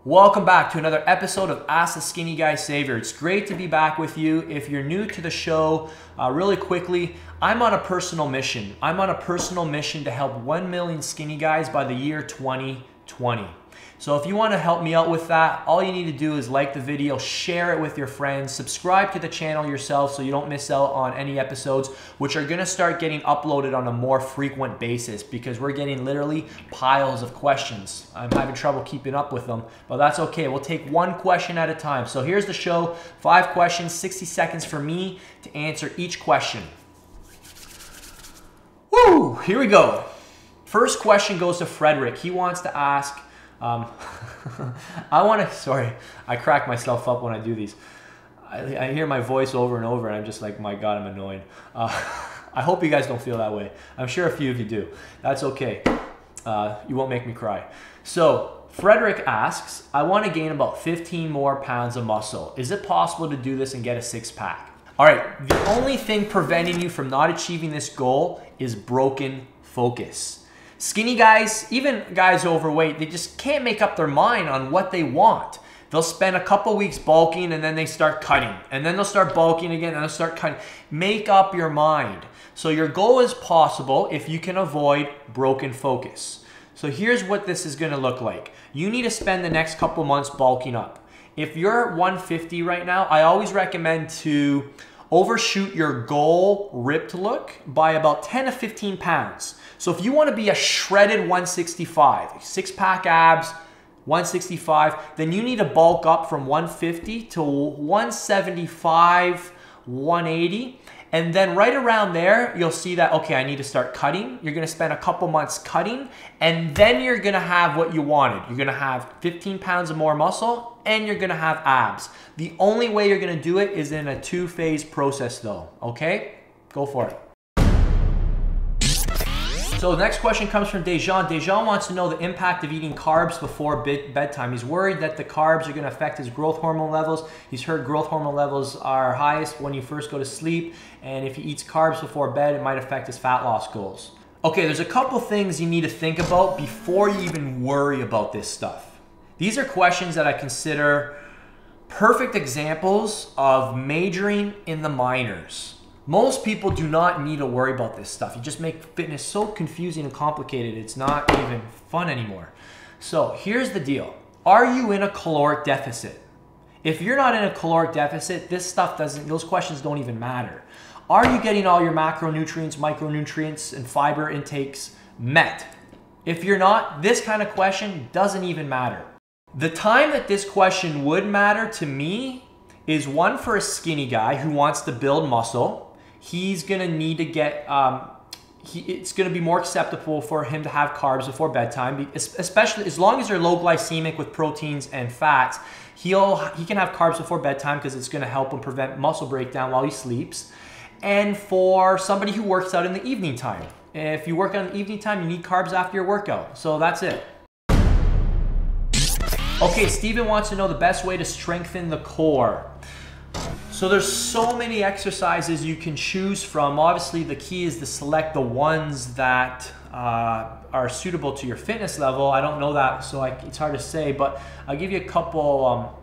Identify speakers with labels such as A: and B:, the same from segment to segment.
A: Welcome back to another episode of Ask the Skinny Guy Savior. It's great to be back with you. If you're new to the show, really quickly, I'm on a personal mission. I'm on a personal mission to help 1 million skinny guys by the year 2020. So if you want to help me out with that, all you need to do is like the video, share it with your friends, subscribe to the channel yourself so you don't miss out on any episodes, which are going to start getting uploaded on a more frequent basis because we're getting literally piles of questions. I'm having trouble keeping up with them, but that's okay. We'll take one question at a time. So here's the show, 5 questions, 60 seconds for me to answer each question. Woo, here we go. First question goes to Frederick. He wants to ask, sorry, I crack myself up when I do these. I hear my voice over and over and I'm just like, my God, I'm annoyed. I hope you guys don't feel that way. I'm sure a few of you do. That's okay. You won't make me cry. So Frederick asks, I want to gain about 15 more pounds of muscle. Is it possible to do this and get a 6-pack? All right, the only thing preventing you from not achieving this goal is broken focus. Skinny guys, even guys overweight, they just can't make up their mind on what they want. They'll spend a couple weeks bulking and then they start cutting. And then they'll start bulking again and they'll start cutting. Make up your mind. So your goal is possible if you can avoid broken focus. So here's what this is going to look like. You need to spend the next couple months bulking up. If you're at 150 right now, I always recommend to overshoot your goal ripped look by about 10 to 15 pounds. So if you want to be a shredded 165, 6-pack abs, 165, then you need to bulk up from 150 to 175, 180. And then right around there, you'll see that, okay, I need to start cutting. You're going to spend a couple months cutting, and then you're going to have what you wanted. You're going to have 15 pounds of more muscle, and you're going to have abs. The only way you're going to do it is in a 2-phase process though, okay? Go for it. So the next question comes from Dejan. Dejan wants to know the impact of eating carbs before bedtime. He's worried that the carbs are going to affect his growth hormone levels. He's heard growth hormone levels are highest when you first go to sleep, and if he eats carbs before bed, it might affect his fat loss goals. Okay, there's a couple things you need to think about before you even worry about this stuff. These are questions that I consider perfect examples of majoring in the minors. Most people do not need to worry about this stuff. You just make fitness so confusing and complicated, it's not even fun anymore. So here's the deal. Are you in a caloric deficit? If you're not in a caloric deficit, this stuff those questions don't even matter. Are you getting all your macronutrients, micronutrients, and fiber intakes met? If you're not, this kind of question doesn't even matter. The time that this question would matter to me is one for a skinny guy who wants to build muscle. He's gonna need to get, it's gonna be more acceptable for him to have carbs before bedtime, especially as long as they're low glycemic with proteins and fats. He can have carbs before bedtime because it's gonna help him prevent muscle breakdown while he sleeps. And for somebody who works out in the evening time, if you work out in the evening time, you need carbs after your workout. So that's it. Okay, Steven wants to know the best way to strengthen the core. So there's so many exercises you can choose from. Obviously, the key is to select the ones that are suitable to your fitness level. I don't know that, so it's hard to say, but I'll give you a couple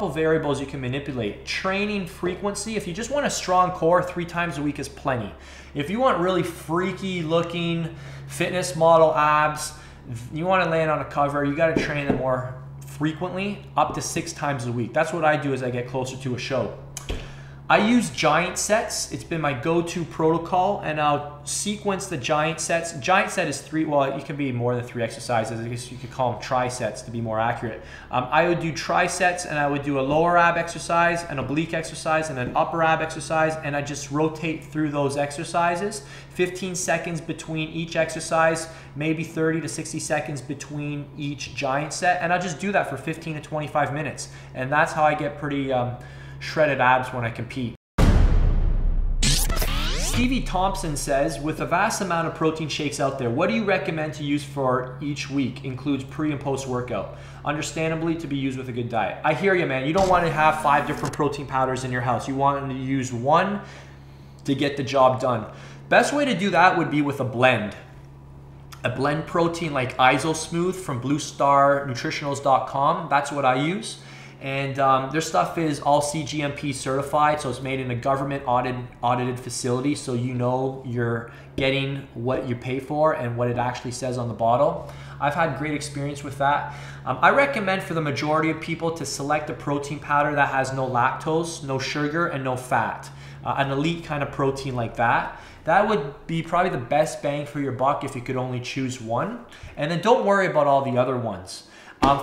A: variables you can manipulate. Training frequency. If you just want a strong core, 3 times a week is plenty. If you want really freaky looking fitness model abs, you want to land on a cover, you got to train them more frequently, up to 6 times a week. That's what I do as I get closer to a show. I use giant sets. It's been my go-to protocol, and I'll sequence the giant sets. Giant set is 3, well, it can be more than 3 exercises. I guess you could call them trisets to be more accurate. I would do trisets, and I would do a lower ab exercise, an oblique exercise, and an upper ab exercise, and I just rotate through those exercises. 15 seconds between each exercise, maybe 30 to 60 seconds between each giant set, and I just do that for 15 to 25 minutes. And that's how I get pretty shredded abs when I compete. Stevie Thompson says, with a vast amount of protein shakes out there, what do you recommend to use for each week? Includes pre and post workout. Understandably, to be used with a good diet. I hear you, man. You don't want to have 5 different protein powders in your house. You want to use one to get the job done. Best way to do that would be with a blend. a blend protein like IsoSmooth from bluestarnutritionals.com. That's what I use. And their stuff is all CGMP certified, so it's made in a government audited facility, so you know you're getting what you pay for and what it actually says on the bottle. I've had great experience with that. I recommend for the majority of people to select a protein powder that has no lactose, no sugar, and no fat. An elite kind of protein like that. That would be probably the best bang for your buck if you could only choose one. And then don't worry about all the other ones.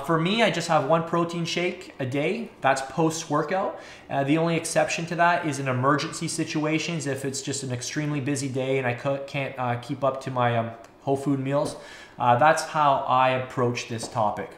A: For me, I just have one protein shake a day. That's post-workout. The only exception to that is in emergency situations, if it's just an extremely busy day and I can't keep up to my whole food meals. That's how I approach this topic.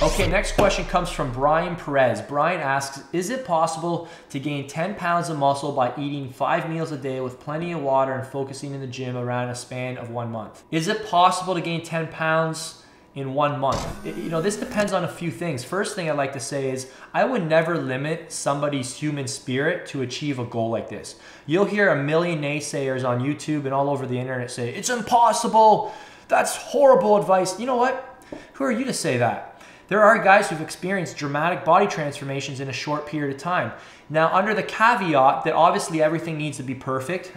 A: Okay, next question comes from Brian Perez. Brian asks, is it possible to gain 10 pounds of muscle by eating 5 meals a day with plenty of water and focusing in the gym around a span of 1 month? Is it possible to gain 10 pounds in 1 month? This depends on a few things. First thing I'd like to say is I would never limit somebody's human spirit to achieve a goal like this. You'll hear a million naysayers on YouTube and all over the internet say, it's impossible, that's horrible advice. You know what? Who are you to say that? There are guys who've experienced dramatic body transformations in a short period of time. Now, under the caveat that obviously everything needs to be perfect,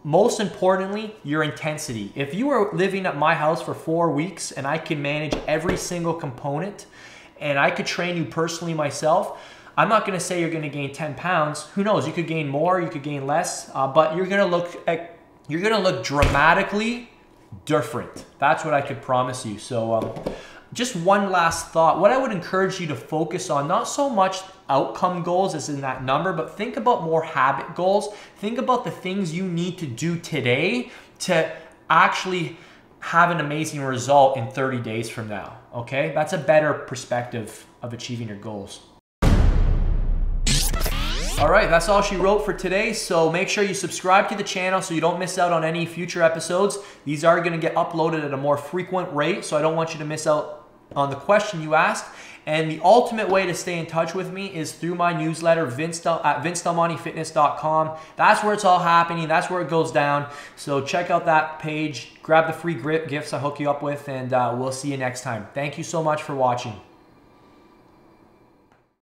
A: most importantly, your intensity. If you were living at my house for 4 weeks and I could manage every single component and I could train you personally myself, I'm not gonna say you're gonna gain 10 pounds. Who knows, you could gain more, you could gain less, but you're gonna look dramatically different. That's what I could promise you. So, just one last thought. What I would encourage you to focus on, not so much outcome goals as in that number, but think about more habit goals. Think about the things you need to do today to actually have an amazing result in 30 days from now, okay? That's a better perspective of achieving your goals. All right, that's all she wrote for today. So make sure you subscribe to the channel so you don't miss out on any future episodes. These are gonna get uploaded at a more frequent rate, so I don't want you to miss out on the question you asked. And the ultimate way to stay in touch with me is through my newsletter, at vincedelmontefitness.com. That's where it's all happening. That's where it goes down. So check out that page, grab the free gifts I hook you up with, and we'll see you next time. Thank you so much for watching.